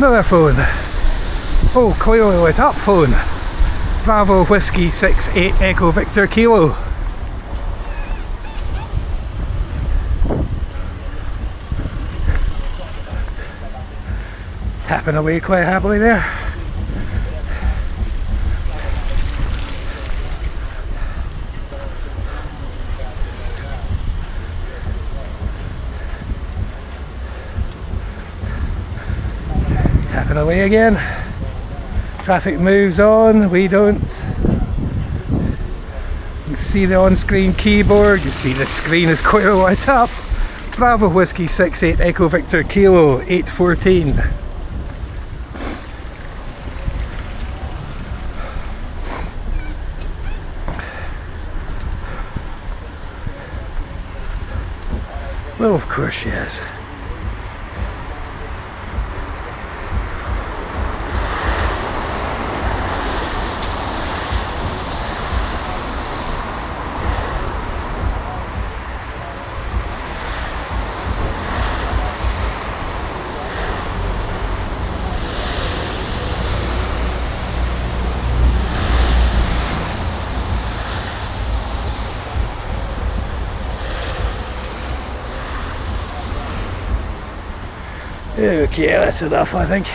Another phone. Oh, clearly lit up phone. Bravo Whiskey 68 Echo Victor Kilo. Tapping away quite happily there. Tapping away again. Traffic moves on, we don't. You can see the on-screen keyboard, you see the screen is quite lit up. Bravo Whiskey 68 Echo Victor Kilo 814. Well, of course she is. Okay, that's enough, I think.